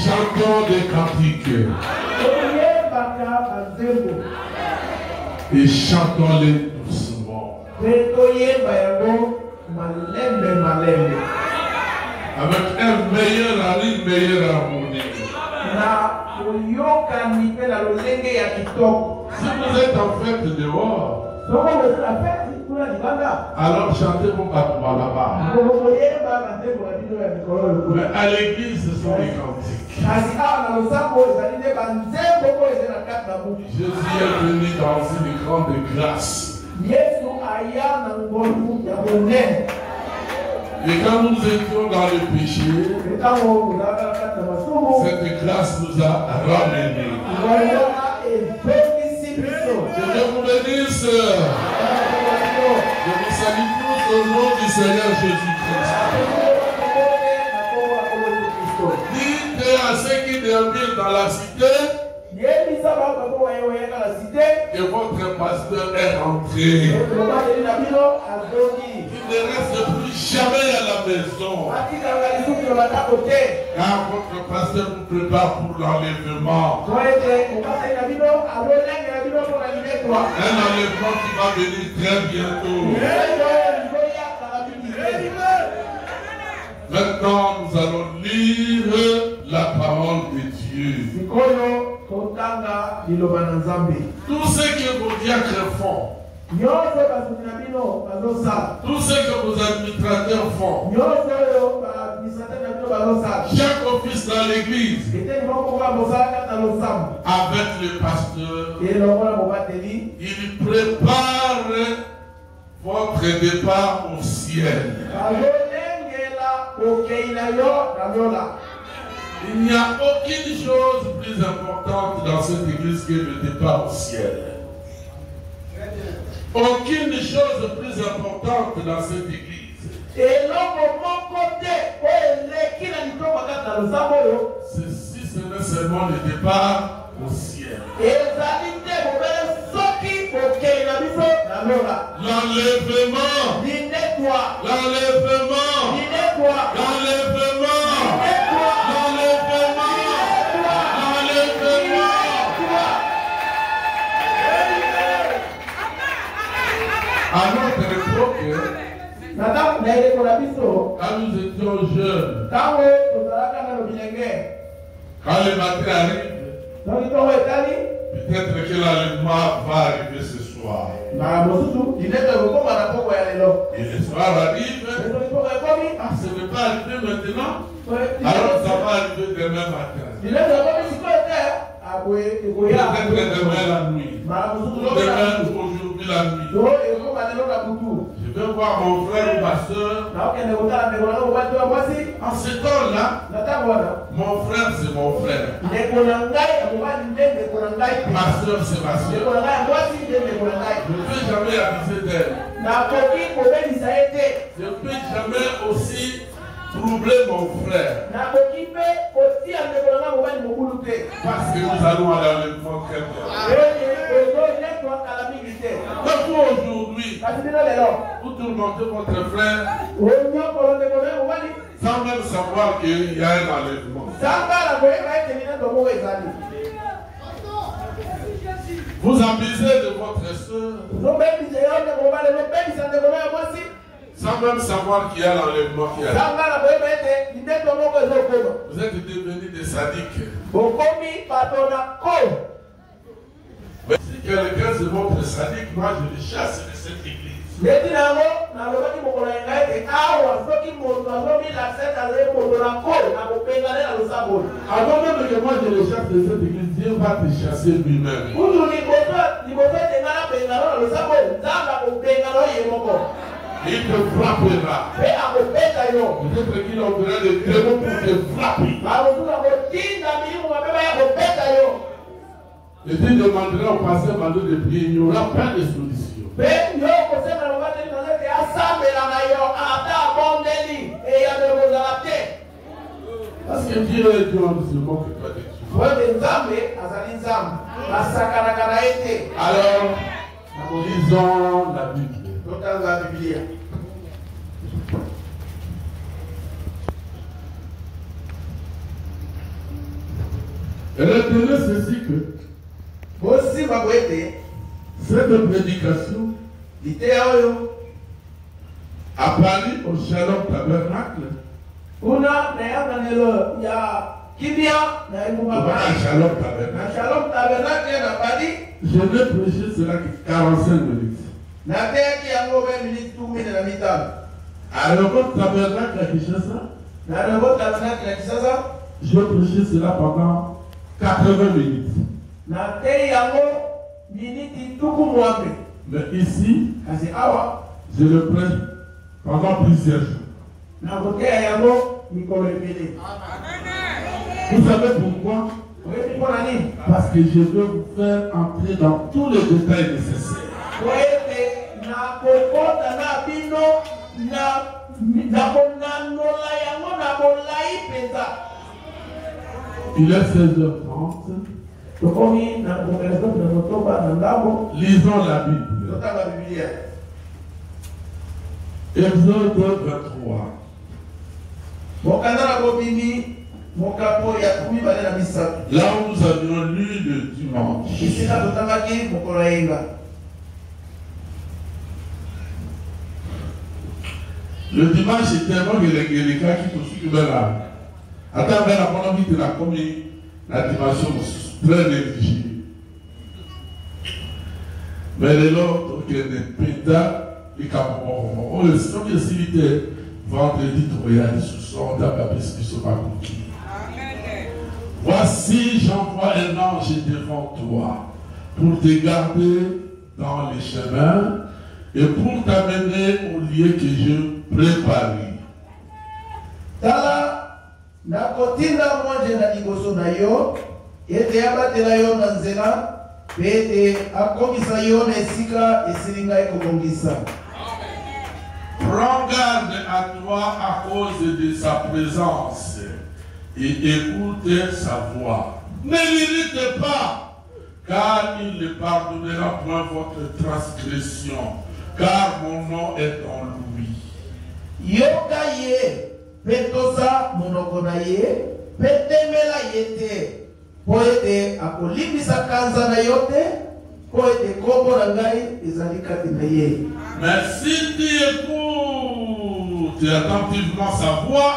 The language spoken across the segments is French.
Chantons des cantiques. Et chantons-les doucement. Avec une meilleure harmonie. Si vous êtes en fête dehors, alors chantez mon battement là-bas. Mais à l'église, ce sont des cantiques. Jésus est venu dans une grande grâce. Et quand nous étions dans le péché, cette grâce nous a ramenés. Que Dieu vous bénisse. Je vous salue tous au nom du Seigneur Jésus-Christ. Dites à ceux qui dorment dans la cité que votre pasteur est rentré. Il ne reste plus jamais à la maison. Car votre pasteur vous prépare pour l'enlèvement. Un enlèvement qui va venir très bientôt. Maintenant, nous allons lire la parole de Dieu. Tout ce que vos diacres font, tout ce que vos administrateurs font, chaque office dans l'église, avec le pasteur, il prépare votre départ au ciel. Il n'y a aucune chose plus importante dans cette église que le départ au ciel. Aucune chose plus importante dans cette église. Ceci serait seulement le départ au ciel. L'enlèvement. À notre époque, quand nous étions jeunes, quand le matin arrive, peut-être que l'enlèvement va arriver ce soir. Et le soir arrive, ce n'est pas arrivé maintenant, alors ça va arriver demain matin. Peut-être demain la nuit. Demain aujourd'hui la nuit. Je vais voir mon frère ou ma soeur. En ce temps-là, mon frère c'est mon frère. Ma soeur c'est ma soeur. Je ne peux jamais abuser d'elle. Je ne peux jamais aussi troubler mon frère. Parce que nous allons à l'enlèvement très bien. Donc aujourd'hui, vous tourmentez votre frère sans même savoir qu'il y a un enlèvement. Vous abusez de votre soeur sans même savoir qu'il y a l'enlèvement qui arrive. Vous êtes devenus des sadiques. Mais si quelqu'un se montre sadique, moi je le chasse de cette église. Avant même que moi je le chasse de cette église, Dieu va te chasser lui-même. Il te frappera. Peut-être qu'il enverra des démons pour te frapper. Et tu demanderas au pasteur Mando de prier, il n'y aura pas de solution. Parce que Dieu est Dieu, on ne se moque pas de Dieu. Alors, Lisons la Bible. Retenez ceci que cette prédication a parlé au Shalom Tabernacle. Shalom Tabernacle. Je vais prêcher cela 45 minutes. Alors, votre tabernacle à Kinshasa, je vais prêcher cela pendant 80 minutes. Mais ici, je le prêche pendant plusieurs jours. Vous savez pourquoi? Parce que je veux vous faire entrer dans tous les détails nécessaires. Il est 16h30. Lisons la Bible. Exode 23. Là où nous avions lu le dimanche. Le dimanche, c'était moi qui qui là. Attends, la première vie de la commune, la dimension très négligée. Mais l'autre qui est des pétas, les capons, on le sait, que s'il était vendredi, tu regardes sous son, t'as pas pu se faire. Voici, j'envoie un ange devant toi pour te garder dans les chemins et pour t'amener au lieu que je prépare. Tala na kotinda mwanje na liboso na yo ete abatela yo na nzela pete akomisa yo na esika esilinga ekobongisa. Prends garde à toi à cause de sa présence et écoute sa voix. Ne l'irrite pas, car il ne pardonnera point votre transgression, car mon nom est en lui. Yoka ye, petosa monoko na ye, petemela yete, poete akolimbisa kanza na yote, poete kombo na ngai ezali kati na ye. Mais si tu écoutes attentivement sa voix,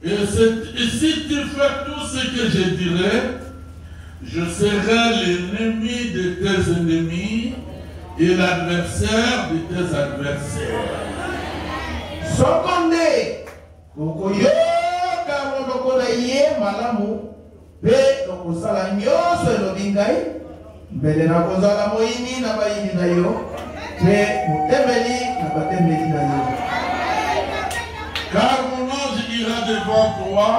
et si tu fais tout ce que je dirai, je serai l'ennemi de tes ennemis et l'adversaire de tes adversaires. Sokonde, kokoyoka monoko na ye malamu, pe okosala nyonso elobi ngai, mbele na kozala moyini na bayini na yo, pe motemeli na batemeli na yo. Car mon ange ira devant toi,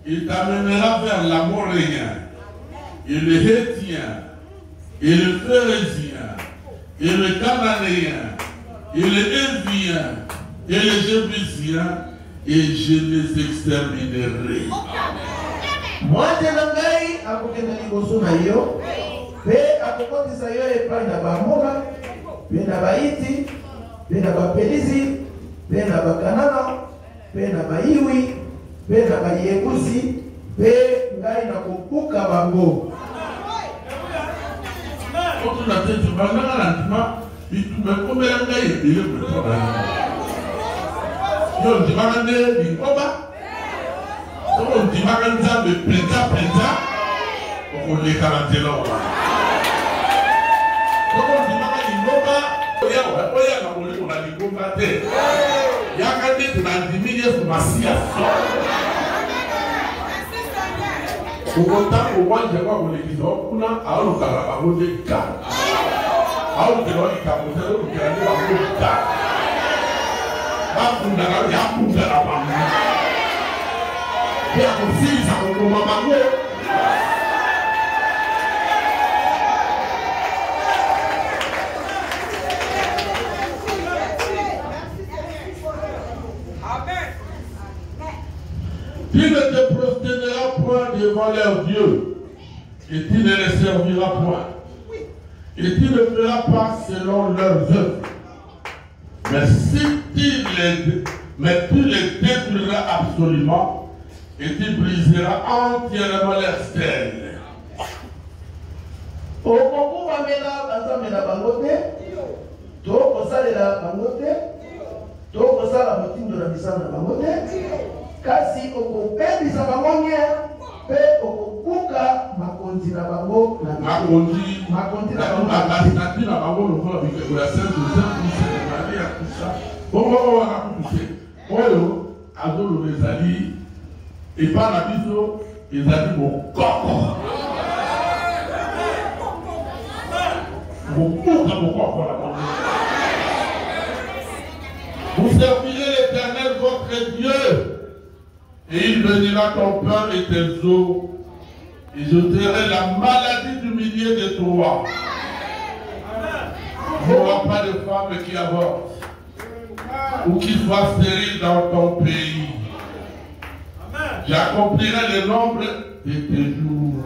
il t'amènera vers l'Amoréen, et le Hétien, et le Phérézien, et le Cananéen, et le Hévien, et les Jébusiens, et je les exterminerai. Moi, je n'ai pas liboso na yo, pe akokotisa yo epai na bamona, pe na baiti, pe na bapelizi, pe na bakanana, pe na baiwi, pe na bayebusi, pe ngai na kokuka bango. Quand on a fait du mal, il me commet un gars et il me prend. On dit Magandé, il combat. On dit Magandé, mais Penta, on est 40 là. On dit Magandé, il combat. On a dit combattre. Il y a qu'à dire que dans 10 000 years, ma situation. Au contact, au moins, je vois qu'on est dit, on a un carabao de cas. How do you know it comes to the Tu ne te prosterneras point devant leur Dieu, et tu ne les serviras point. Et tu ne feras pas selon leurs œuvres. Mais si tu les détruiras absolument et tu briseras entièrement leur stèle. Kasi okopendisa bango nye pe okokuka makonzi na bango na makonzi na bango na bango lokola bikeko ya Saint Joseph Christ Maria tout ça bongo wana kutuke oyo azoloba ezali epa na biso ezali mokoko mokuka mokoko na bango. Vous servirez l'Éternel votre Dieu. Et il bénira ton pain et tes eaux. Et je t'aurai la maladie du milieu de toi. Il n'y aura pas de femme qui avorte ou qui soit stérile dans ton pays. J'accomplirai le nombre de tes jours.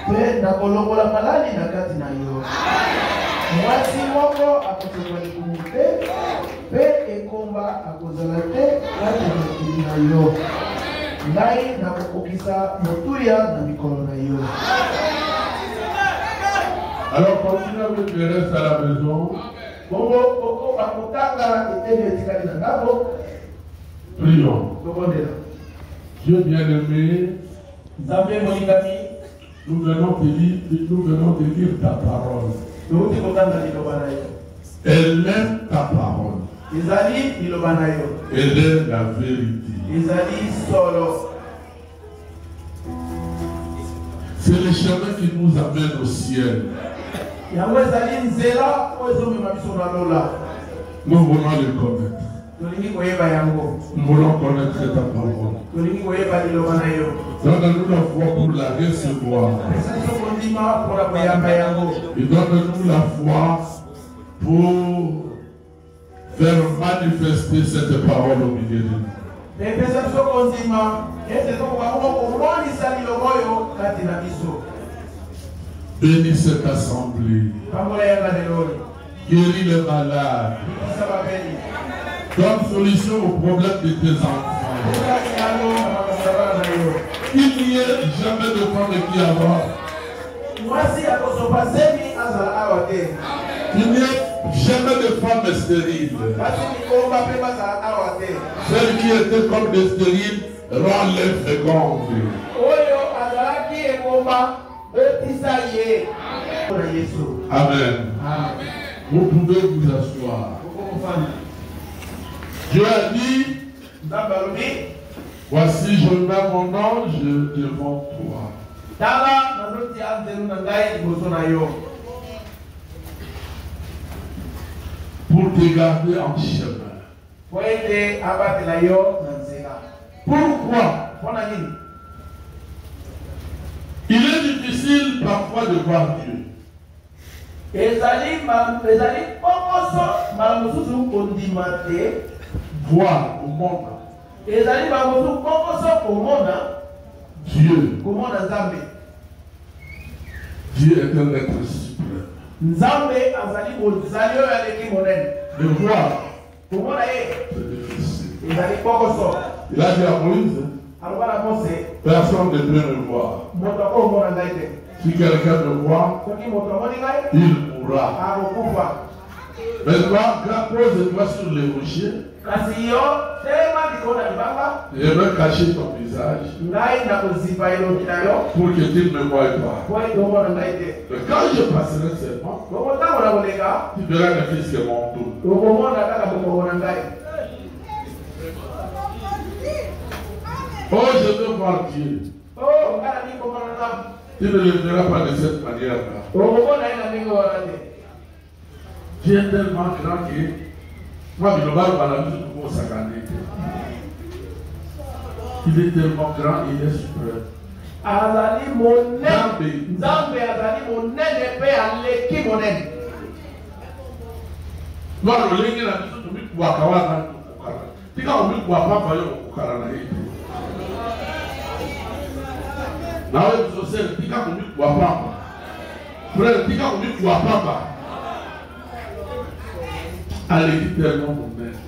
Pe na kolongola malali na kati na yo. Mwasi moko akotoka likumute pe ekomba akozala te kati na mokili na yo. Ngai na kokokisa motuya na mikolo na yo. Alors continue avec le reste à la maison. Bongo koko akotanga eteni etikali na ndako. Prions. Dieu bien-aimé, Nzambe molingami, nous venons de dire ta parole. Elle est ta parole. Elle est la vérité. C'est le chemin qui nous amène au ciel. Nous voulons le connaître. Nous voulons connaître ta parole. Donne-nous la foi pour la recevoir. Et donne-nous la foi pour faire manifester cette parole au milieu de nous. Bénis cette assemblée. Guéris les malades. Donne solution aux problèmes de tes enfants. Il n'y a jamais de femme qui avorte. Il n'y a jamais de femme stérile. Celle qui était comme des stériles rend-les fécondes. Amen. Vous pouvez vous asseoir. Dieu a dit, voici je mets mon ange devant toi. Pour te garder en chemin. Pourquoi? Il est difficile parfois de voir Dieu. Voir au monde Dieu. Dieu est un être suprême. De voir, c'est difficile. Il a dit à Moïse, personne ne peut me voir. Si quelqu'un me voit, il mourra. Maintenant, pose-toi sur les rochers et me cacher ton visage pour que tu ne me voies pas. Mais quand je passerai seulement, tu verras le fils de mon tour. Oh, je veux voir Dieu. Tu ne le verras pas de cette manière-là. Dieu est tellement grand que moi, je ne vais pas la vie pour s'accaler. Il est tellement grand, il est suprême. Moi, je l'ai dit, tika umikuwa papa yo kukara na hii. Na wewe mzosele tika umikuwa papa. Frère, tika umikuwa papa. Allez, dit tellement mon mère.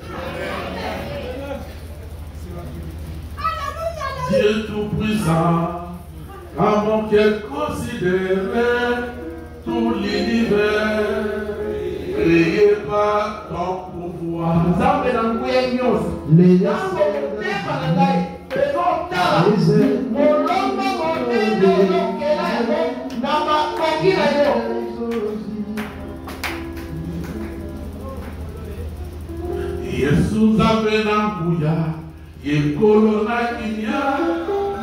Dieu tout-puissant, avant qu'elle considère tout l'univers, créé par ton pouvoir. Jesus avenanguya, Yekolo na kinya,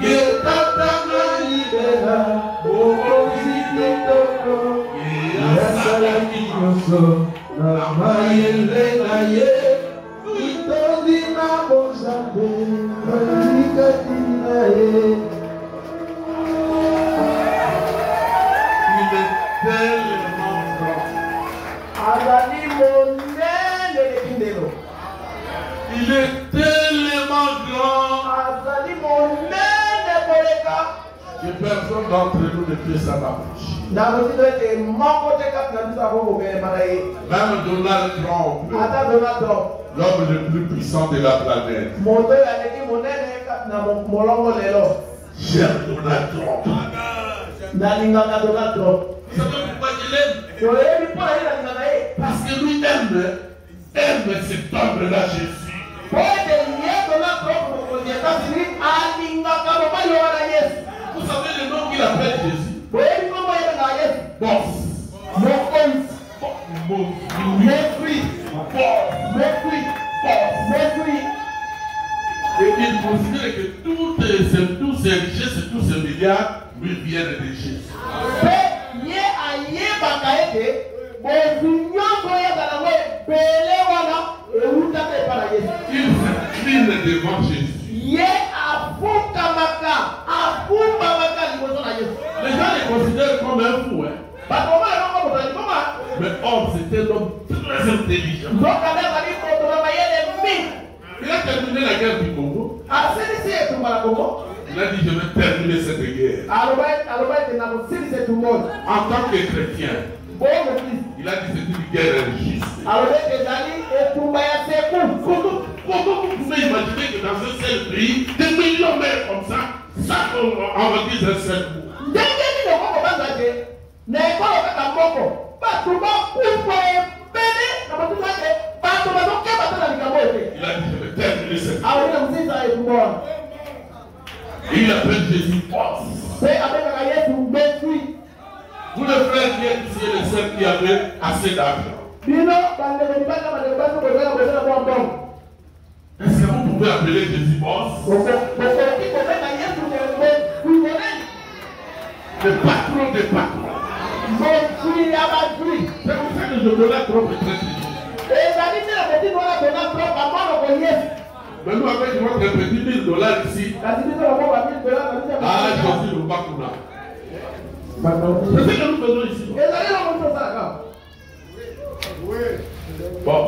Yetata na libera, Oozidoko, Yasala kinyoso, Namayele na ye, Itondi na bozabe, Malikati na ye. Il est tellement grand. Azali monene le kindelo. Il est tellement grand que personne d'entre nous ne peut s'en approcher. Même Donald Trump, l'homme le plus puissant de la planète, j'aime Donald Trump. Vous savez pourquoi je l'aime? Parce que lui aime cet homme-là, Jésus. Vous savez le nom qu'il appelle Jésus? Et il considère que tous ces richesses et tous ces milliards lui viennent de Jésus. Il s'incline devant Jésus. Les gens les considèrent comme un fou. Mais or, c'était un homme très intelligent. Il a terminé la guerre du Congo. Il a dit, je vais terminer cette guerre. En tant que chrétien, il a dit, c'est une guerre injuste. Comment vous pouvez imaginer que dans un seul pays, des millions meurent comme ça on va dire un seul mot. Il a dit, je vais terminer cette guerre. Et il appelle Jésus force. Vous le frères qui êtes ici et les sœurs qui avaient assez d'argent. Est-ce que vous pouvez appeler Jésus boss? Le patron des patrons. C'est pour ça que je Donald Trump est très triste. Mais nous avec notre petit $1000 ici. Ah, Jésus le Bakuna. C'est ce que nous faisons ici. Bon.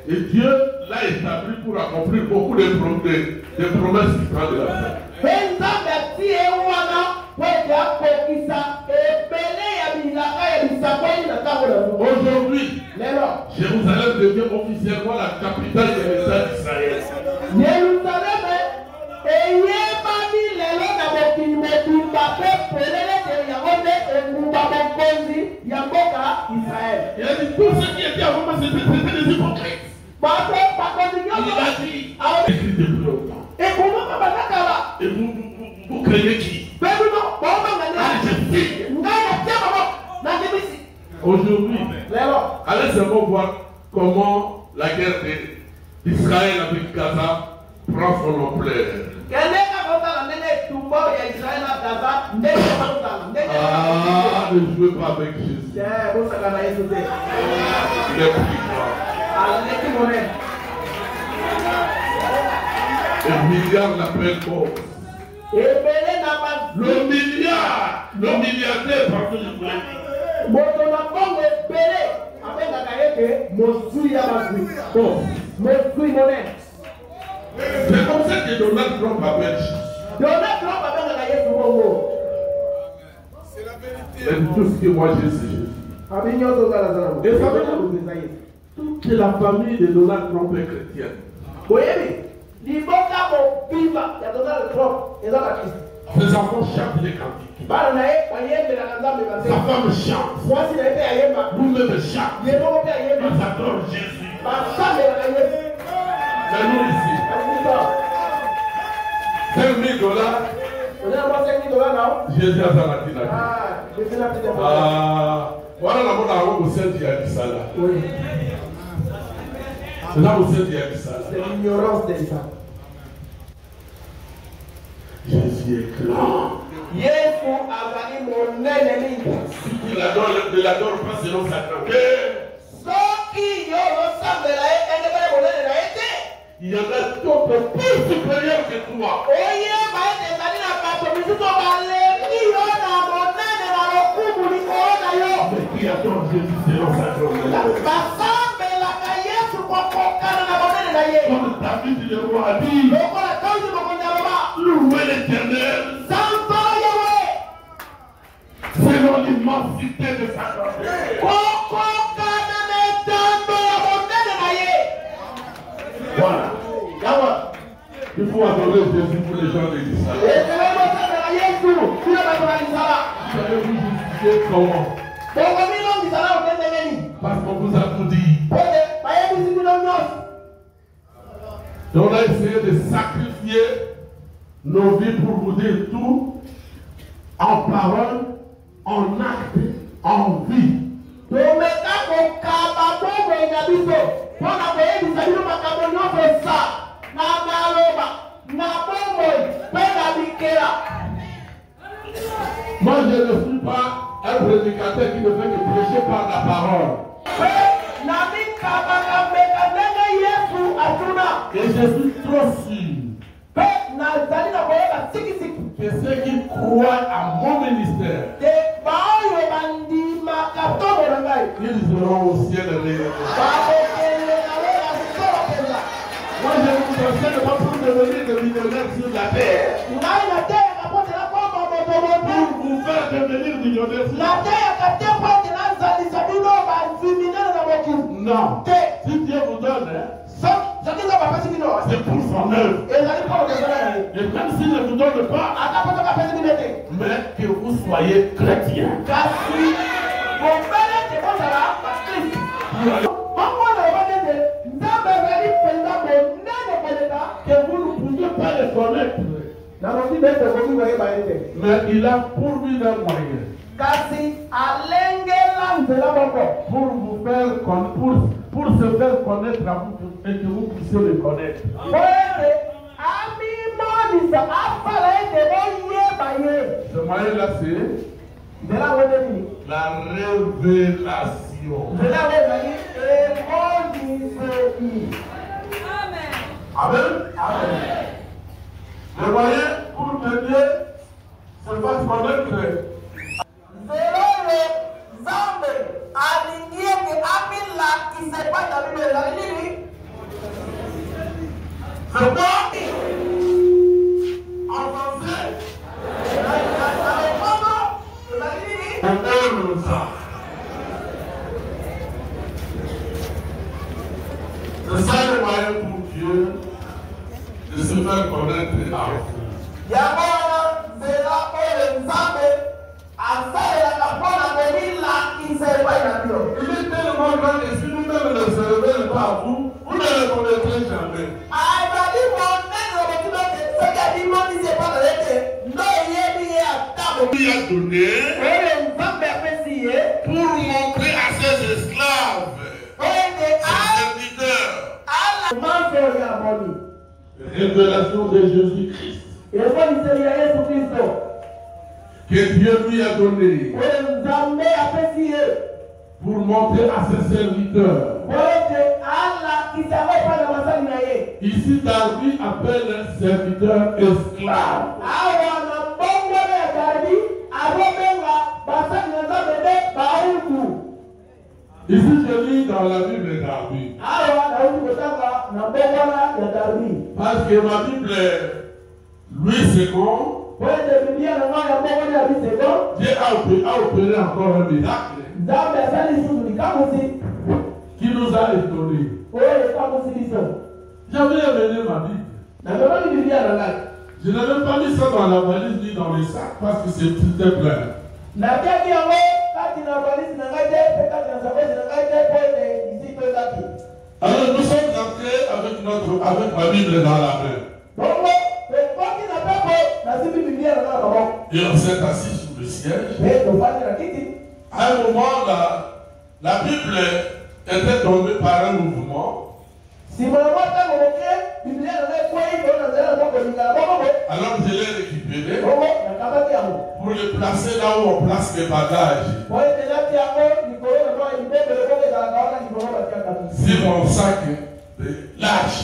Et Dieu l'a établi pour accomplir beaucoup de promesses qui prennent de la fin. Aujourd'hui, Jérusalem devient officiellement la capitale de l'État d'Israël. Il a dit tout ce qui était avant moi, c'était des hypocrites. Il a dit, écrit depuis longtemps. Et vous craignez qui? Aujourd'hui, allez seulement voir comment la guerre d'Israël avec Gaza prend son ampleur. Ah, ne jouez pas avec Jésus. Il est plus grand. Le milliard l'appelle pauvre. Le milliardaire, pardon, je voulais dire. C'est comme ça que Donald Trump appelle Jésus. C'est la vérité. C'est tout ce que moi j'ai, c'est Jésus. Et ça veut dire toute la famille de Donald Trump est chrétienne. Ses enfants chantent les cantiques. Sa femme chante. Nous-mêmes chantons. Ils adorent Jésus. Mais nous ici, $5,000. Jésus a zalaki na voilà la mona au centre ya bisala. C'est là au centre ya bisala. C'est l'ignorance de ça. Jésus est grand. Yesu azali monene mingi. Si tu l'adores, ne l'adore pas selon sa grandeur. Soki yo osambela ye endebele monene na ye te. Il y en a d'autres plus supérieurs que toi. Oye baete ezali na bato misusu balengi yo na monene na lokumu likoona yo. Mais qui adore Jésus selon sa grandeur. Basambelaka Yesu kwa kokana na monene na ye. Comme David le roi a dit, Lokola Daudi mokonzi aloba, louez l'Éternel Sanzala Yawe selon l'immensité de sa grandeur. kokokana na etambo ya monene na ye. Voilà. Yawa Il faut adorer Jésus pour les gens de l'Israël. ezali mosambela Yesu bino bato na lisala. Vous allez vous justifier comment? Bokomilongisa na okende nini? Parce qu'on vous a tout dit. Pode bayebisi bino nyonso. Donc on a essayé de sacrifier nos vies pour vous dire tout, en parole, en acte, en vie. Tomeka kokaba bongo na biso mpona koyebisa bino makambo nyonso esa na maloba na bomoi mpe na bikela. Moi je ne suis pas un prédicateur qui ne fait que prêcher par la parole. Mpe na mikabaka mbeka ndenge Yesu atuna. Et je suis trop sûr Mpe nazali na koyeba sikisiki que ceux qui croient à mon ministère, te baoyo bandimaka ntongo na ngai ils seront au ciel réellement. bakokende na we ya solo mpenza. Moi je ne vous enseigne pas pour devenir des millionnaires sur la terre. Ngai nateyaka mpo te nakoma motomoto. Pour vous faire devenir millionnaires sur la terre. nateyaka te mpo te nazalisa bino banziminene na mokili Non. te. Si Dieu vous donne, hein, soki nzambe apesi bino c'est pour son œuvre. ezali mpo kozala na ye. Et même s'il ne vous donne pas, ata mpo soki apesi bino te mais que vous soyez chrétien. kasi bobele te bozala bakristo. bongo na loba nete nzambe ezali mpenza monene koleka Que vous ne pouvez pas le connaître. nakoki bete koki koyeba ye te. Mais il a pourvu d'un moyen kasi alengela nzela moko pour vous faire pour se faire connaître à vous et que vous puissiez le connaître. po ete amimonisa afala ete boyeba ye. Ce moyen-là, c'est nzela ngo nini? la révélation. nzela ngo ezali emoniseli. Amen. Le moyen pour que Dieu se fasse connaître, nzela oyo nzambe alingi ete amilakisa epai na bino ezali nini? c'est quoi? En français, na lokondo ezali nini? on aime ça. C'est ça le moyen pour Dieu de se faire connaître à vous. yango wana nzela oyo nzambe asalelaka mpona komilakisa epai na bino. Il est tellement grand que si nous-mêmes ne se révèle pas à vous, vous ne le connaîtrez jamais. azali monene lokoki bete soki abimonisi epai na ye te ndo oyebi ye ata Il a donné oyo nzambe apesi ye pour montrer à ses esclaves, oyo ete ses serviteurs, manso ya moni révélation de Jésus-Christ emoniseli ya yesu kristo que Dieu lui a donné oyo nzambe apesi ye pour montrer à ses serviteurs. oyo ete alakisa yango epai na basali na ye. Ici, David appelle serviteur esclave. awa na mbongolo ya davi abobenga basali na nzambe nde bautu. Ici, je lis dans la Bible Darby. Parce que ma Bible, Louis II, Dieu a opéré encore un miracle qui nous a étonnés. J'avais amené ma Bible. Je n'avais pas mis ça dans la valise ni dans les sacs parce que c'était plein. Alors nous sommes entrés avec ma Bible dans la main. Et on s'est assis sur le siège. À un moment, la Bible était tombée par un mouvement. Alors je l'ai récupéré pour le placer là où on place les bagages. C'est mon sac large.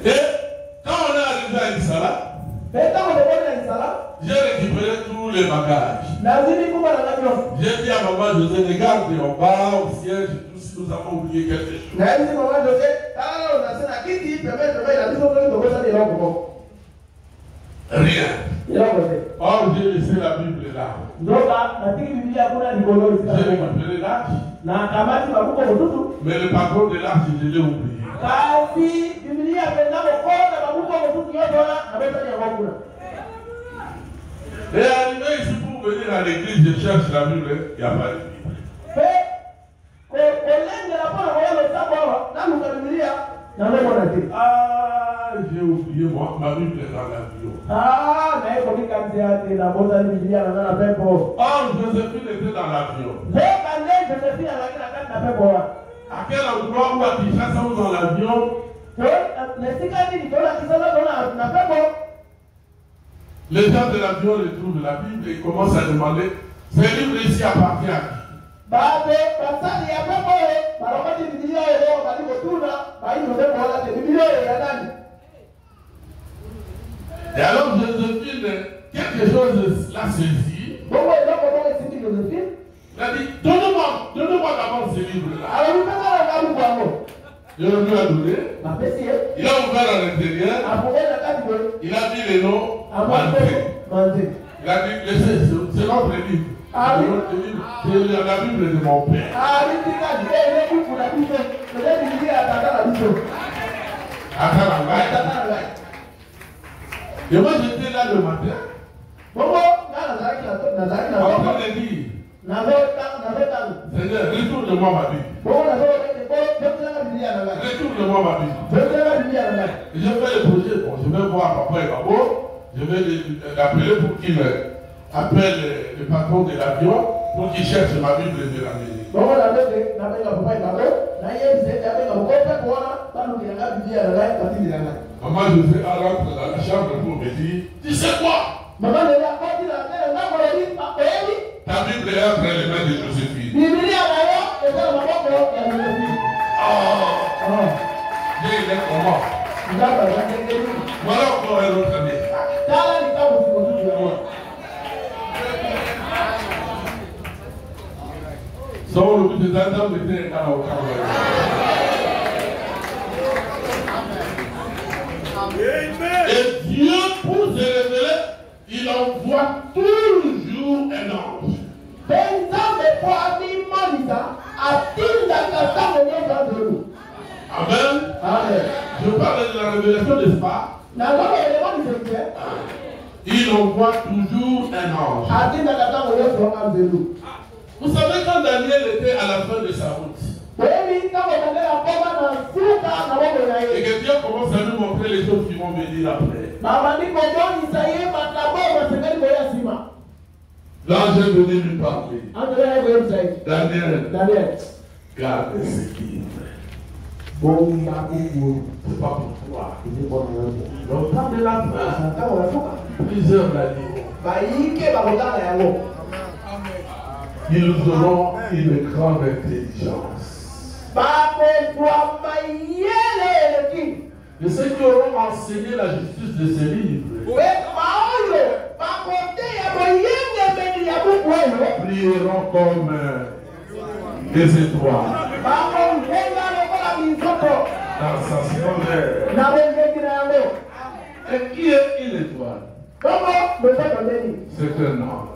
Et quand on est arrivé à Isala, j'ai récupéré tous les bagages. J'ai dit à maman José, regarde, on va au siège, tous si nous avons oublié quelque chose. Rien. Or, j'ai laissé la Bible là. J'ai récupéré l'arche. Mais le patron de l'arche, je l'ai oublié. Et arrivé ici pour venir à l'église, je cherche la Bible, il n'y a pas de Bible. Ah, j'ai oublié moi, ma Bible est dans l'avion. Oh, Joséphine était dans l'avion. À quel endroit où à Kinshasa ou dans l'avion? Les gens de l'avion retrouvent la Bible et commencent à demander, ce livre ici appartient à qui? Et alors Joséphine, quelque chose l'a saisi. Il a dit, donne-moi d'abord ce livre-là. Je lui ai donné. Il a ouvert à l'intérieur. Il a mis les noms. Il a dit, laissez, c'est notre livre. C'est la Bible de mon père. Et moi j'étais là le matin. En train de dire, Seigneur, retourne-moi ma Bible. Retourne-moi ma Bible. Je fais le projet. Bon, je vais voir papa et maman. Je vais l'appeler pour qu'il appelle le patron de l'avion pour qu'il cherche ma Bible et me l'amène. Maman José rentre dans la chambre pour me dire, tu sais quoi? Ta Bible est entre les mains de Joséphine. J'ai il est comment? Voilà encore un autre ami. Sans le but de d'entendre était à la Et Dieu, pour se révéler, il envoie toujours un ange. Amen. Je parle de la révélation, n'est-ce pas? Il envoie toujours un ange. Vous savez, quand Daniel était à la fin de sa route, et que Dieu commence à nous montrer les choses qui vont venir après. L'ange est venu lui parler. Daniel, garde ce qui est vrai. C'est pas pour toi. Dans le temps de la fin, plusieurs l'animent. Ils auront une grande intelligence. de ceux qui auront enseigné la justice de ces livres. Prieront comme des étoiles dans sa splendeur. Et qui est une étoile? C'est un ange.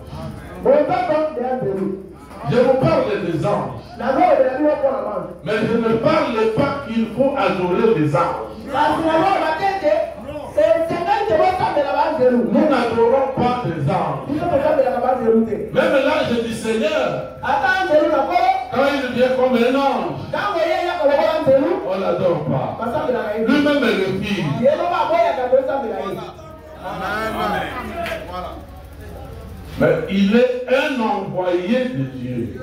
Je vous parle des anges. Mais je ne parle pas qu'il faut adorer des anges. Nous n'adorons pas des anges. Même l'ange du Seigneur, quand il vient comme un ange, on ne l'adore pas. Lui-même est le Fils. Mais il est un envoyé de Dieu.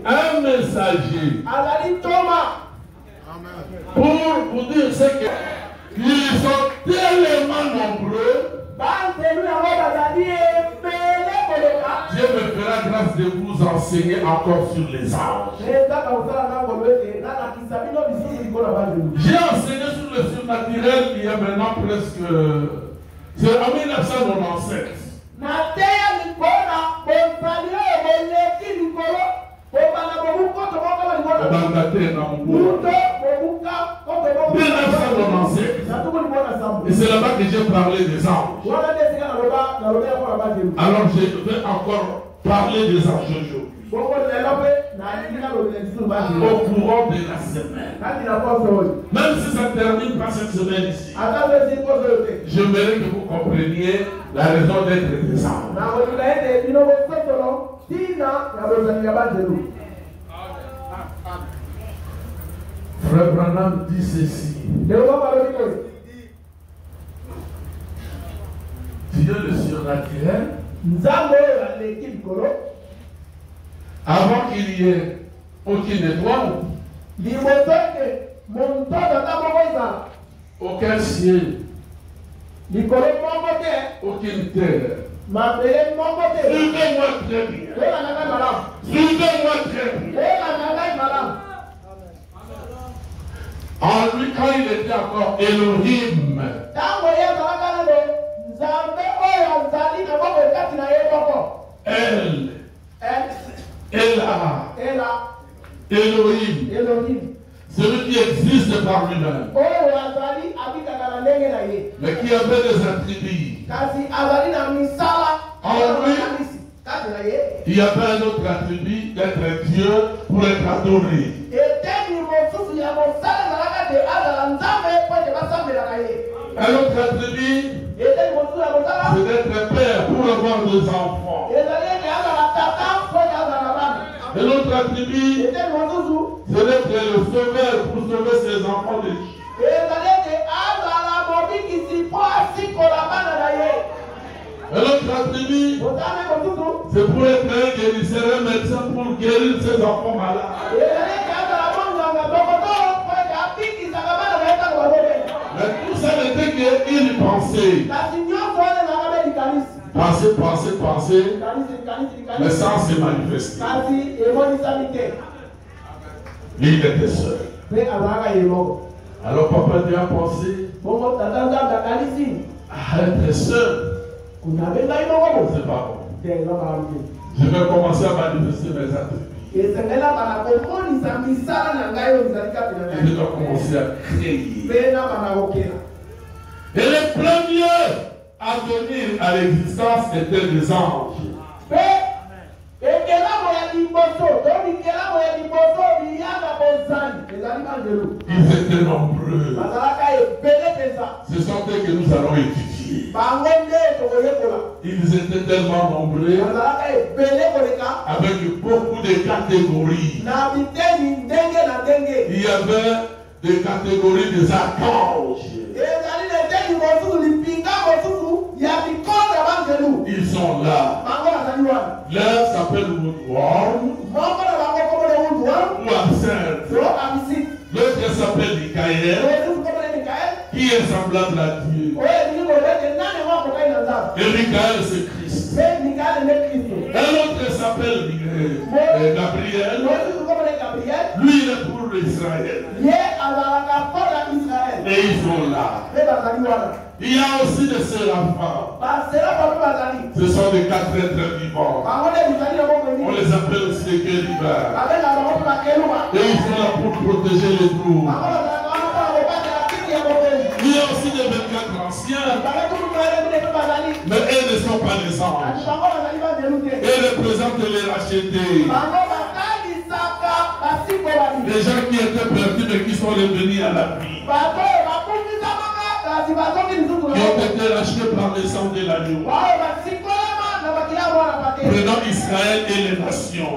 Un messager. Pour vous dire ce qu'ils sont tellement nombreux. Dieu me fera grâce de vous enseigner encore sur les anges. J'ai enseigné sur le surnaturel il y a maintenant presque... C'est en 1997. Et c'est là-bas que j'ai parlé des anges. Alors je vais encore parler des anges aujourd'hui. Au courant de la semaine. Même si ça ne termine pas cette semaine ici, j'aimerais que vous compreniez la raison d'être des anges. Frère Branham dit ceci. Dieu le surnaturel, avant qu'il y ait aucune étoile, aucun ciel, aucune terre. Suivez-moi très bien. Suivez-moi très bien. En lui, quand il était encore Elohim, Elohim, celui qui existe par lui-même, mais qui avait des attributs. En lui, il y avait un autre attribut d'être Dieu pour être adoré. Un autre attribut, c'est d'être père pour avoir des enfants. Un autre attribut, c'est d'être le sauveur pour sauver ses enfants de Dieu. Un autre attribut, c'est pour être un guérisseur, un médecin pour guérir ses enfants malades. Mais tout ça n'était qu'une pensée. Penser, mais sans se manifester. Il était seul. Alors papa Dieu a pensé à être seul. C'est pas bon. Je vais commencer à manifester mes attributs. Et je dois commencer à créer. Et les premiers à venir à l'existence étaient des anges. Ils étaient nombreux. Ce sont eux que nous allons étudier. Ils étaient tellement nombreux avec beaucoup de catégories. Il y avait des catégories des archanges. Ils sont là. L'un s'appelle Woodworm ou Absinthe. L'autre s'appelle Michael, qui est semblable à Dieu. Et Michael, c'est Christ. Un autre s'appelle Gabriel, Lui, il est pour Israël. Et ils sont là. Il y a aussi des séraphins. Ce sont des 4 êtres vivants. On les appelle aussi les kérubins. Et ils sont là pour protéger les trous. Il y a aussi des 24 anciens. Mais eux ne sont pas des anges. Ils représentent les rachetés. Les gens qui étaient perdus mais qui sont revenus à la vie. Qui ont été rachetés par le sang de l'agneau. Prenant Israël et les nations.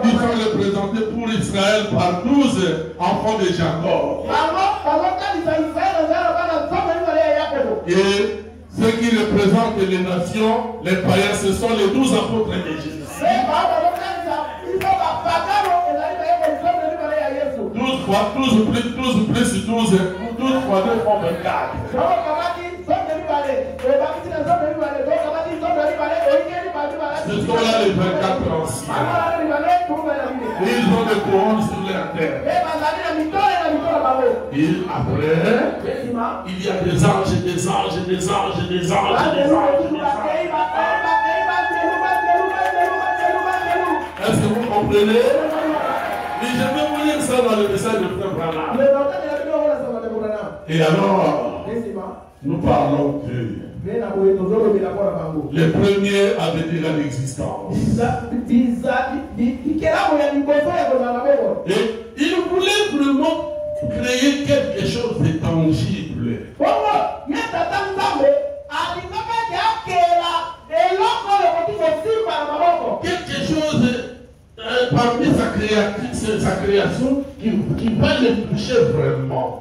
Ils sont représentés pour Israël par 12 enfants de Jacob. Et ceux qui représentent les nations, les païens, ce sont les 12 apôtres de Jésus. 12 fois 12 plus 12 plus 12 fois 2 font 24. Ce sont là les 24 anciens. Et ils ont des couronnes sur leur tête. Et après, il y a des anges, des anges, des anges, des anges, des anges. Est-ce que vous comprenez? Et je vais vous lire ça dans le message de Frère Branham. Et alors, nous parlons de les premiers avaient déjà l'existence. Et ils voulaient vraiment créer quelque chose de tangible. Quelque chose parmi sa création qui va les toucher vraiment.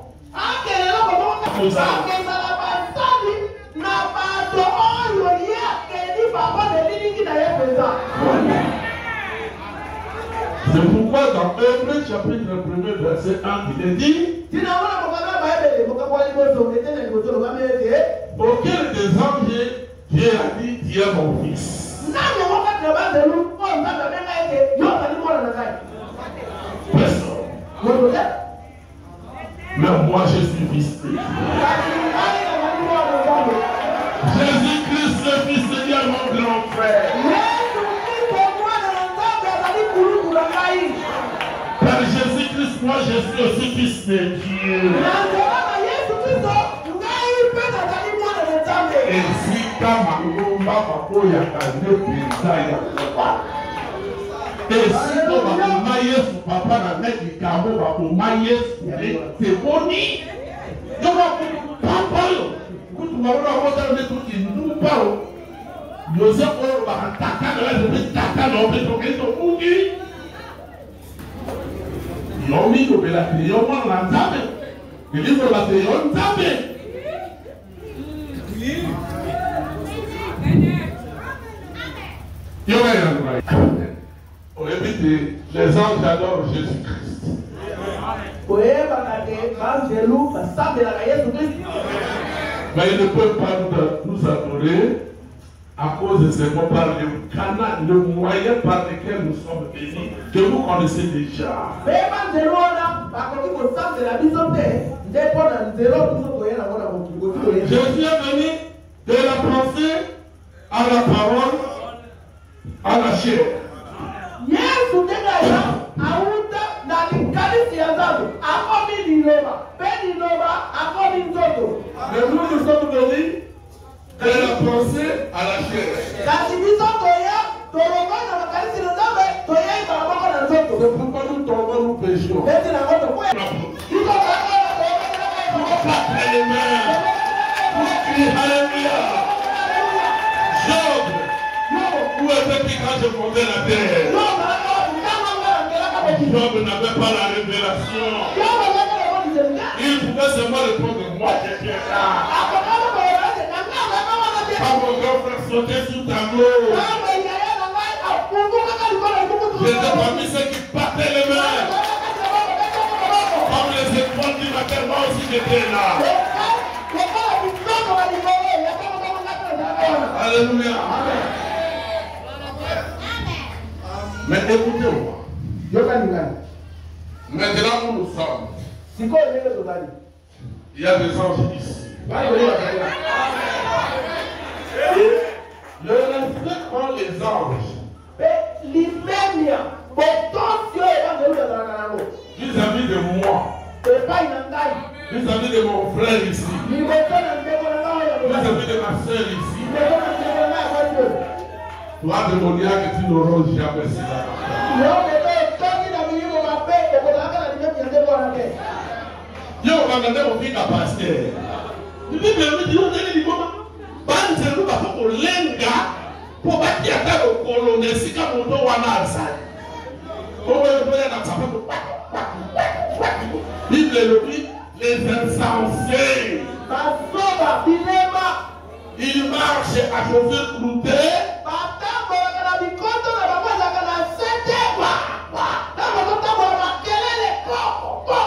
C'est pourquoi dans Hébreux chapitre 1 verset 1 il est dit auquel des anges Dieu a dit tu es mon fils. Personne. Mais moi je suis fils de Dieu. Jésus-Christ le fils de Dieu mon grand frère. Par Jésus-Christ moi je suis aussi fils de Dieu. Et si Kamangomba Makoya Kane Pizaya et si Kamangomba Yesu Papa na Neki Kamo Bakoma Yesu c'est boni. Donc Papa yo kutu marona wota ne tuki ndupa o Joseph o bakataka na le tata na obeto kento mungi yomi ko bela yo mo na nzabe le livre la te yo nzabe. Les anges adorent Jésus-Christ. Mais ils ne peuvent pas nous adorer à cause de ces mots par le moyen par lequel nous sommes bénis, que vous connaissez déjà. Jésus est venu de la pensée à la parole, à la chair. Mais nous sommes venus de la pensée à la chair. C'est pourquoi nous tombons, nous péchons. Battez les mains pour crier Alléluia. Job, où était-il quand je fondais la terre? Job n'avait pas la révélation. Il pouvait seulement répondre, moi j'étais là. Quand mon grand frère sautait sur ta gauche, j'étais parmi ceux qui battaient les mains. Comme les étoiles du matin, moi aussi j'étais là. Alléluia. Mais écoutez-moi. Maintenant où nous sommes, il y a des anges ici. Et le respect qu'ont les anges vis-à-vis de moi, vis-à-vis de mon frère ici, vis-à-vis de ma soeur ici, toi démoniaque, tu n'auras jamais cela. Yo, on va demander au fils à pasteur. Tu peux me dire, on est dit, banzelu bakolenga po bakiata lokolone sika moto wana asali oyo boya na tsapato Bible le dit les insensés basoba bilema ils marchent à chaussures croûtées batambola kana bikoto na babaza kana seteba batambola makelele koko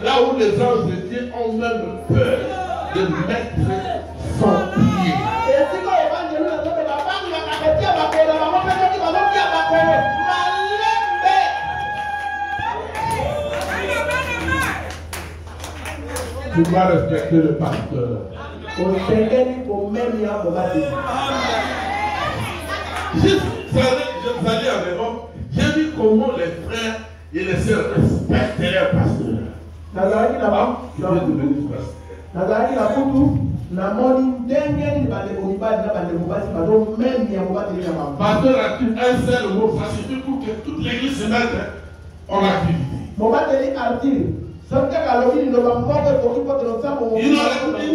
là où les anges de Dieu ont même peur de mettre son pied. Tu dois respecter le pasteur. J'allais en Europe, j'ai vu comment les frères et les sœurs respectaient leur pasteur. Tu es devenu pasteur. Pasteur a dit un seul mot, ça suffit pour que toute l'église se mette en activité. Il ne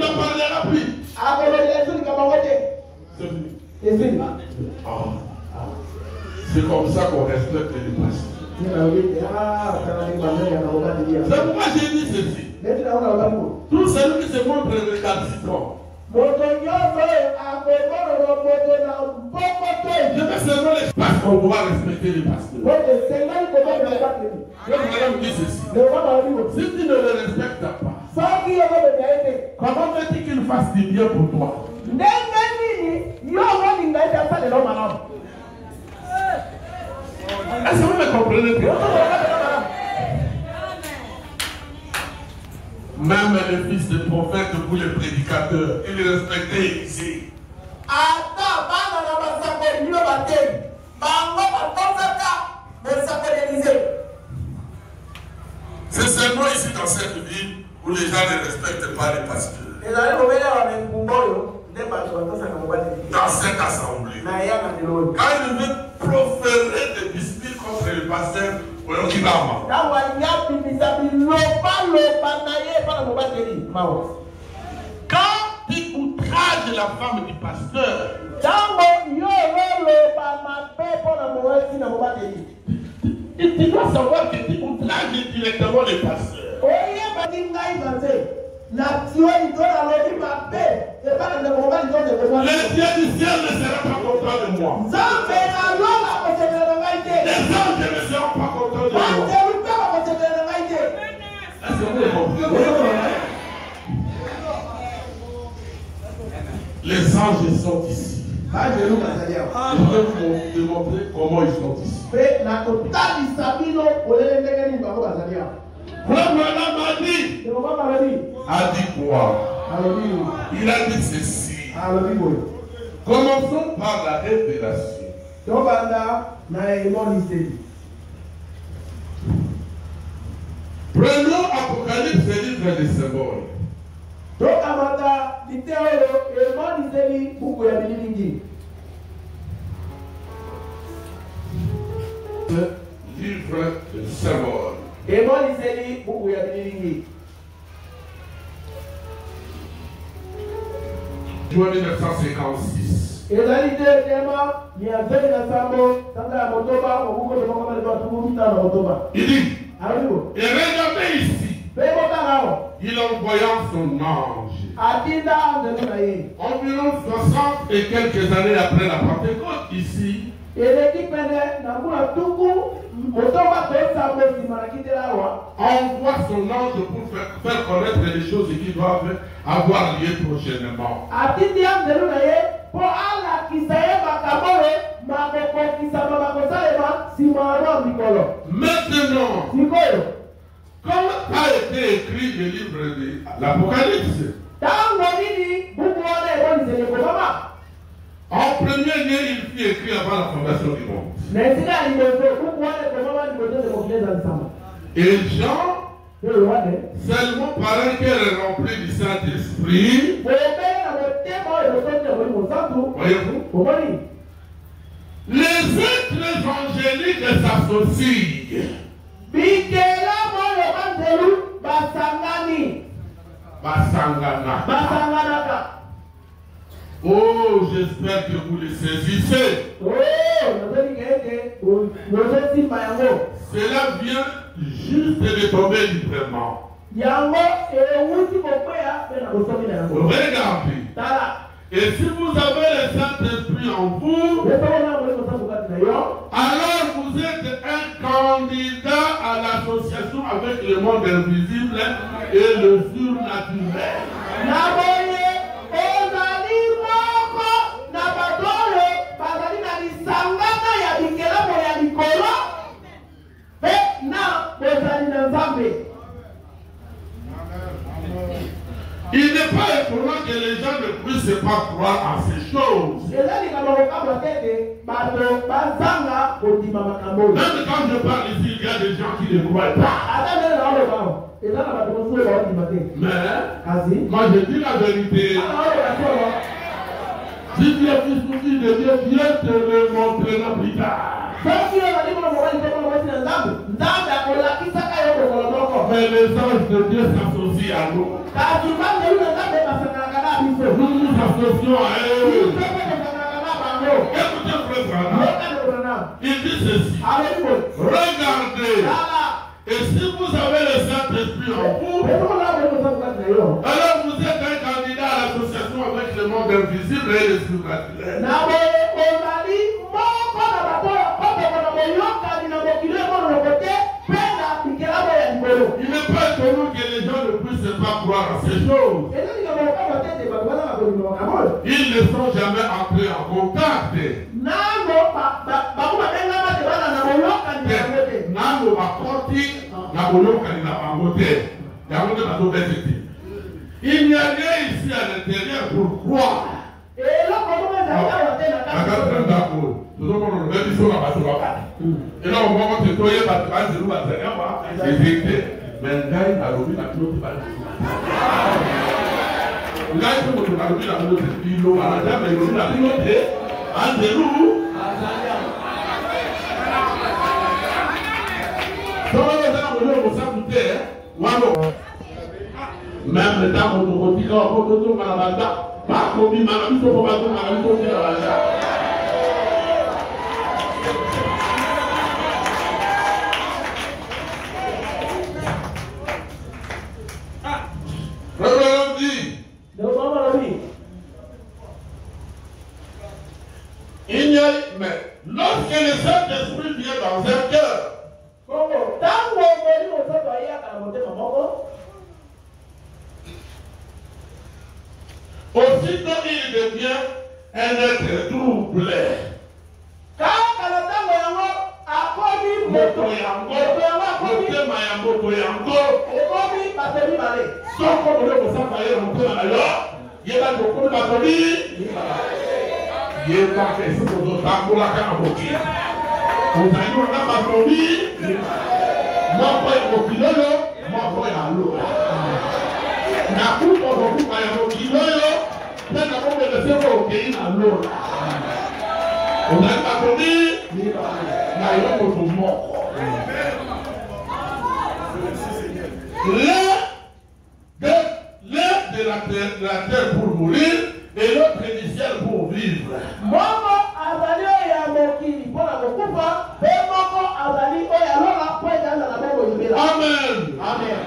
parlera plus. C'est fini. C'est comme ça qu'on respecte les pasteurs. C'est pourquoi j'ai dit ceci. Tout celui qui se montre récalcitrant, je vais seulement les parce qu'on doit respecter les pasteurs. Je vais dire ceci. Si tu ne le respectes pas, comment veux-tu qu'il fasse du bien pour toi? Est-ce que vous me comprenez bien? Même les fils de prophètes ou les prédicateurs, ils respectaient ici. C'est seulement ici dans cette ville où les gens ne respectent pas les pasteurs. Dans cette assemblée. Quand ils veulent proférer des disputes contre les pasteurs, quand tu outrages la femme du pasteur, tu dois savoir que tu outrages directement les pasteurs. Le Dieu du ciel ne sera pas content de moi. Les anges ne seront pas contents de moi. Est-ce que vous comprenez? Les anges sont ici. Je vais vous démontrer comment ils sont ici. A dit quoi? Il a dit ceci. Commençons par la révélation. Prenons Apocalypse et livre des symboles. Livre des symboles. Juin 1956. Il dit, et regardez ici, il envoya son ange. Environ 60 et quelques années après la Pentecôte ici, envoie son ange pour faire connaître les choses qui doivent avoir lieu prochainement. Maintenant, comme a été écrit le livre de l'Apocalypse, en premier lieu, il fut écrit avant la fondation du monde. Et Jean, seulement par un cœur rempli du Saint-Esprit, voyez-vous, les êtres évangéliques s'associent. Basangana. Oh, j'espère que vous le saisissez. Cela vient juste de tomber librement. Regardez. Et si vous avez le Saint-Esprit en vous, alors vous êtes un candidat à l'association avec le monde invisible et le surnaturel. Il n'est pas étonnant que les gens ne puissent pas croire à ces choses. Même quand je parle ici, il y a des gens qui ne croient pas. Mais, moi je dis la vérité. Si tu es fils ou fille de Dieu, Dieu te le montrera plus tard. Mais les anges de Dieu s'associent à nous. Nous nous associons à eux. Écoutez, frère Branham, il dit ceci. Regardez. Et si vous avez le Saint-Esprit en vous, alors vous êtes un candidat à l'association avec le monde invisible et le surnaturel. Il n'est pas étonnant que les gens ne puissent pas croire à ces choses. Ils ne sont jamais entrés en contact. Il n'y a rien ici à l'intérieur pour croire. Même le temps où on dit qu'on pas commis ma vie, on va il y a, mais lorsque le Saint-Esprit vient dans un cœur, aussitôt il devient un être troublé. L'un de la terre pour mourir et l'autre du ciel pour vivre. Amen. Amen.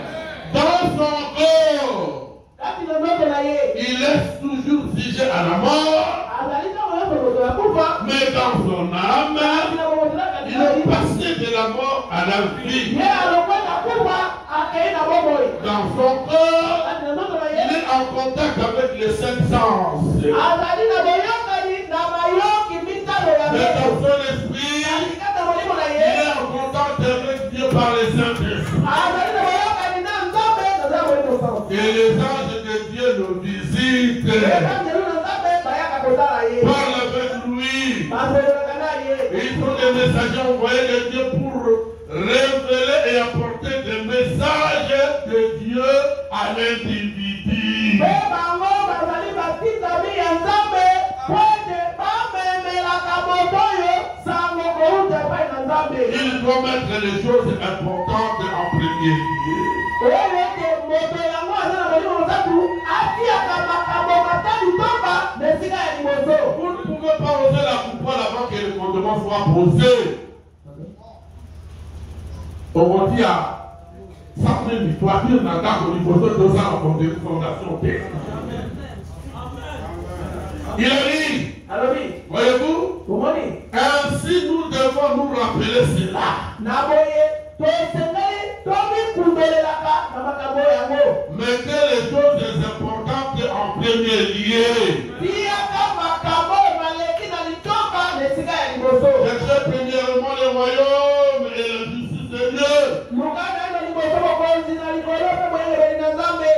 Dans son corps, il est toujours sujet à la mort, mais dans son âme, il est passé de la mort à la vie. Dans son corps, il est en contact avec les cinq sens. Mais dans son esprit, il Parle avec lui. Ils sont des messagers envoyés de Dieu pour révéler et apporter des messages de Dieu à l'individu. Il doit mettre les choses importantes en premier lieu. Vous ne pouvez pas oser la coupole avant que le fondement soit posé. On va dire, ça fait une victoire, il y a un au niveau de 2 ans en fondation. Il a dit, voyez-vous, ainsi nous devons nous rappeler cela. Mettez les choses importantes en premier lieu. Cherchez premièrement le royaume et la justice de Dieu.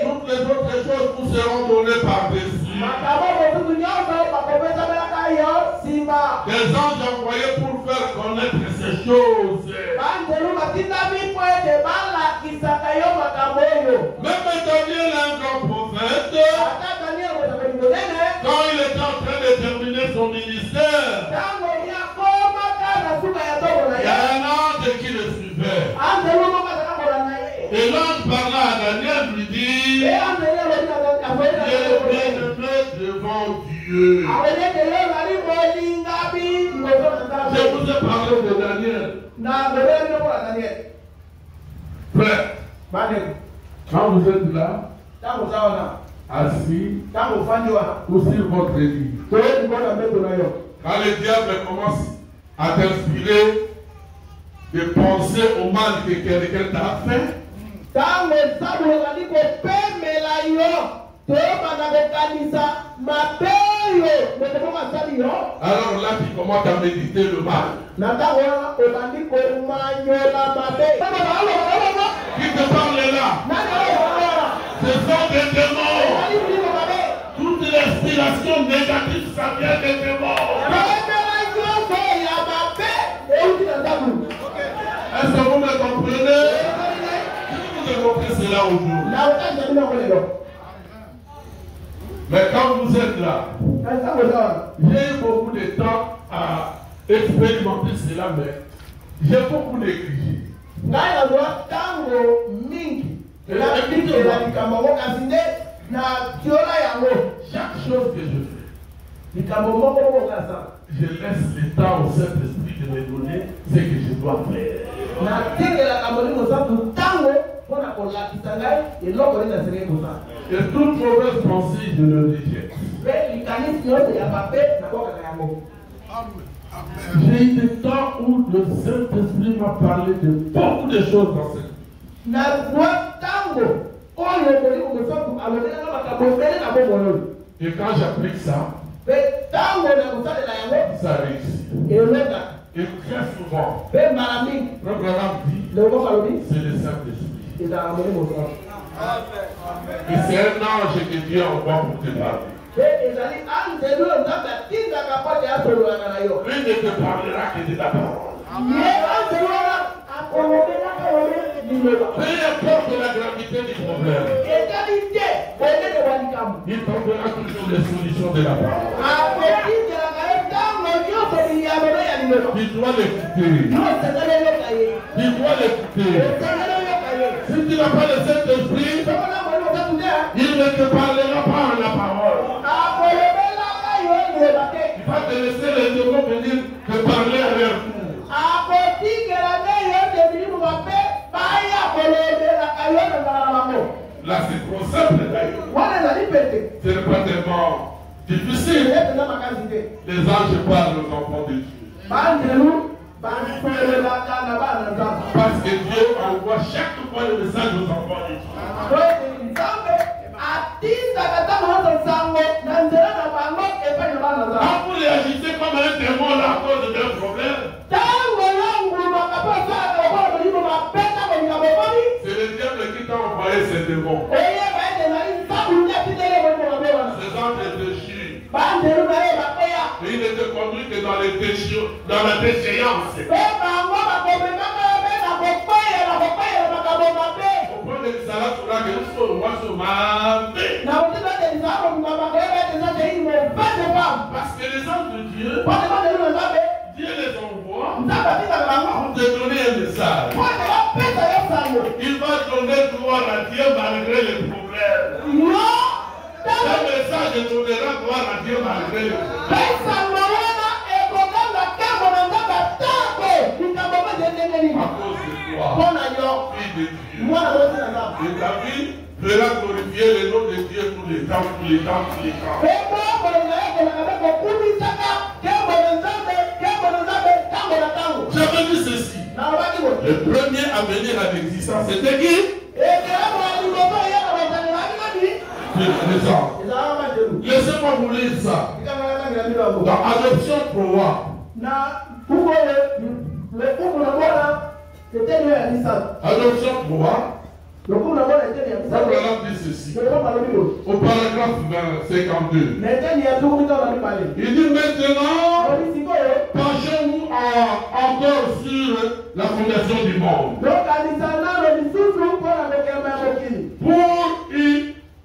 Toutes les autres choses vous seront données par-dessus. Des anges envoyés pour faire connaître ces choses. Même Daniel, un grand prophète, quand il était en train de terminer son ministère, il y a un ange qui le suivait. Et l'ange parla à Daniel, lui dit, il est bien-aimé devant Dieu. Je vous ai parlé de Daniel. Frère, quand vous êtes là, assis, ou sur votre lit, quand le diable commence à t'inspirer de penser au mal que quelqu'un t'a fait, alors là tu commences à méditer le mal. Qui te parle là? Ce sont des démons. Toute l'inspiration négative, ça vient des démons. Est-ce que vous me comprenez? Vous démontrez cela aujourd'hui. Mais quand vous êtes là, j'ai eu beaucoup de temps à expérimenter cela, mais j'ai beaucoup négligé. Chaque chose que je fais, je laisse le temps au Saint-Esprit de me donner ce que je dois faire. Et toute mauvaise pensée, je le rejette. J'ai eu des temps où le Saint-Esprit m'a parlé de beaucoup de choses dans cette vie. Et quand j'applique ça, ça réussit. Et très souvent, le programme dit, c'est le Saint-Esprit. Et c'est un ange que Dieu envoie pour te parler. Lui ne te parlera que de la parole. Peu importe la gravité du problème, il trouvera toujours les solutions de la parole. Tu dois l'écouter. Tu dois l'écouter. Si tu n'as pas le Saint-Esprit, il ne te parlera pas en la parole. Il va te laisser les démons venir te parler à leur tour. Là, c'est trop simple d'ailleurs. Ce n'est pas tellement difficile. Les anges parlent aux enfants de Dieu. Parce que Dieu envoie chaque fois le message aux enfants de Dieu. Quand vous réagissez comme un démon là à cause d'un problème, c'est le diable qui t'a envoyé ces démons. Ces anges il ne te conduit que dans la déchéance. Parce que les anges de Dieu, Dieu les envoie pour te donner un message. Il va donner gloire à Dieu malgré les problèmes. Ce message te donnera gloire à Dieu malgré les problèmes. À cause de toi, fille de Dieu. Et ta vie verra glorifier le nom de Dieu tous les temps, tous les temps, tous les temps. J'avais dit ceci. Le premier à venir à l'existence, c'était qui? Les anges. Laissez-moi vous lire ça. Dans Adoption 3. Adoption 3. Abraham dit ceci. Au paragraphe 52. Il dit maintenant, penchons-nous encore sur la fondation du monde.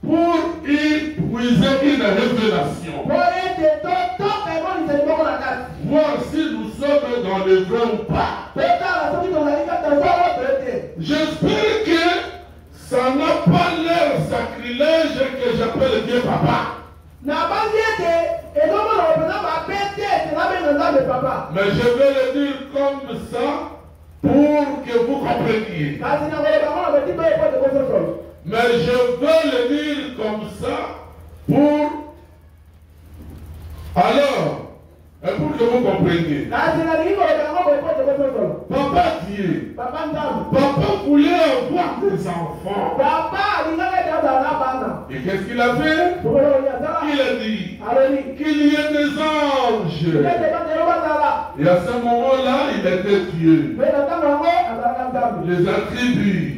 Pour y puiser une révélation. Voir si nous sommes dans le vrai ou pas. J'espère que ça n'a pas l'air sacrilège que j'appelle Dieu papa. Mais je vais le dire comme ça pour que vous compreniez. Mais je veux le dire comme ça pour... Alors, et pour que vous compreniez. Papa Dieu. Papa voulait avoir des enfants. Et qu'est-ce qu'il a fait? Il a dit qu'il y ait des anges. Et à ce moment-là, il était Dieu. Les attributs.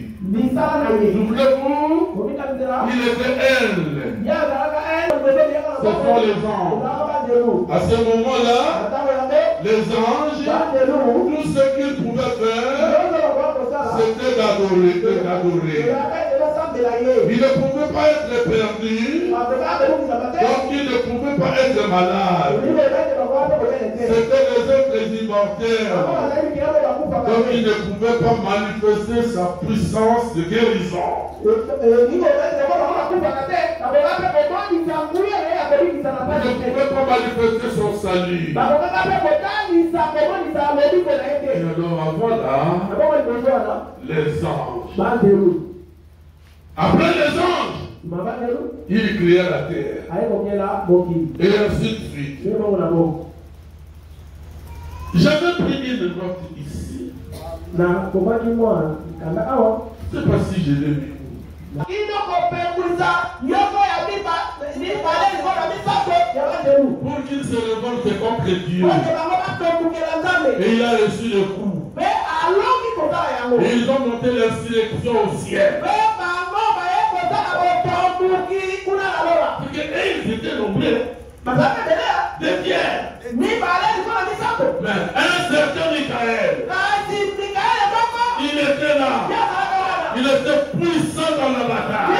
Souvenez-vous, il était elle. Ce sont les anges. À ce moment-là, les anges, tout ce qu'ils pouvaient faire, c'était d'adorer. Ils ne pouvaient pas être perdus, donc ils ne pouvaient pas être malades. C'était les êtres immortels. Donc ils ne pouvaient pas manifester sa puissance de guérison. Il ne pouvait pas manifester son salut. Et alors voilà les anges. Après les anges, il créa la terre. Et ainsi de suite. J'avais pris une note ici. Je ne sais pas si je l'ai mis. Pour qu'il se révolte contre Dieu. Et il a reçu le coup. Et ils ont monté l'insurrection au ciel. Parce qu'ils étaient nombreux. Des pierres. Mais un certain Michael, il était là. Il était puissant dans la bataille.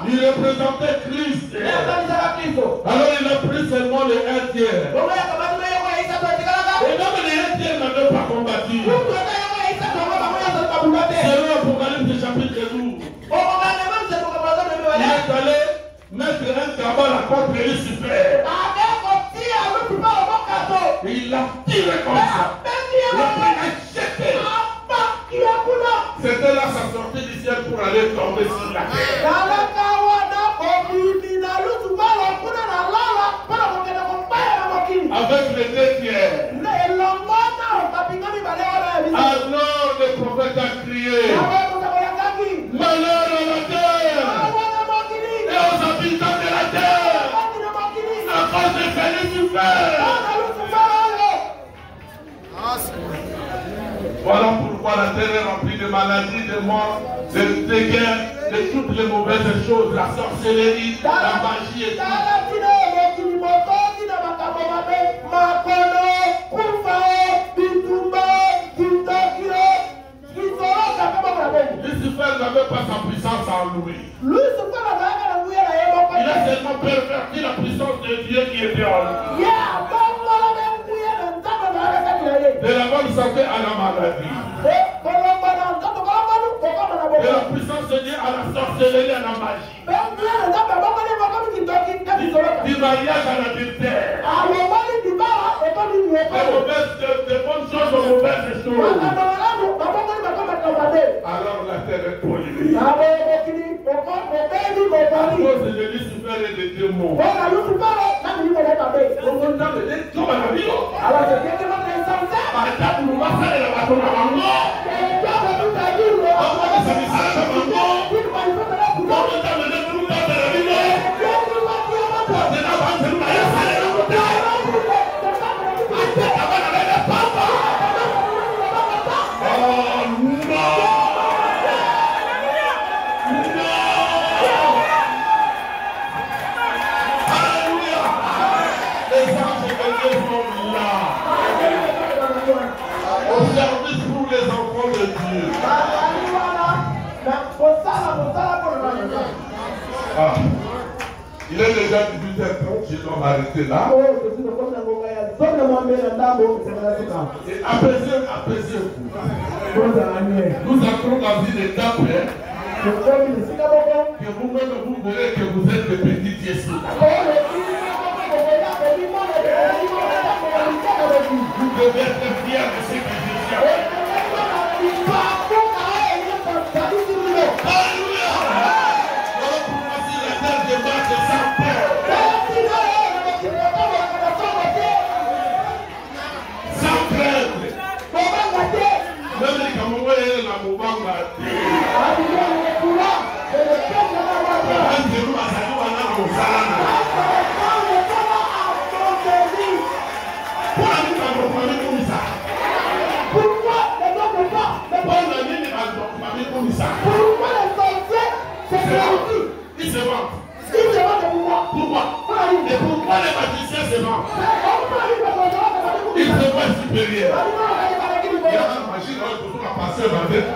Il représentait Christ. Alors il a pris seulement les 1 tiers. Et même les 1 tiers n'avaient pas combattu. Selon l'Apocalypse chapitre 12. Il est allé mettre un cabal contre Lucifer. Et il l'a tiré comme ça. Il a jeté. C'était là sa sortie du ciel pour aller tomber sur la terre. Avec les 2 tiers. Alors le prophète a crié. Malheur à la terre et aux habitants de la terre à cause de Lucifer. Voilà pourquoi la terre est remplie de maladies, de morts, de guerres, de toutes les mauvaises choses, la sorcellerie, la magie et tout. du mariage à l'adultère. De bonnes choses aux mauvaises choses. Alors la terre est polluée. À cause de Lucifer et de Dieu mort. Ah. Il est déjà 18h30, je dois m'arrêter là. Et apaisez-vous. Nous entrons dans une étape que vous-même vous verrez que vous êtes des petits ici. Vous devez être fiers de ce que je suis. Alléluia! Sans crainte. Même les Camerounais, la Moubanga. Pourquoi les gens ne pas? Pourquoi les sorciers se vendent? Ils se vendent. Ils se vendent de pouvoir. Pourquoi? Et pourquoi les magiciens se vendent? Ils se voient supérieurs. Il y a un magie dans le couteau, la passion va faire.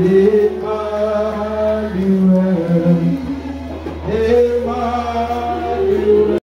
Emmanuel,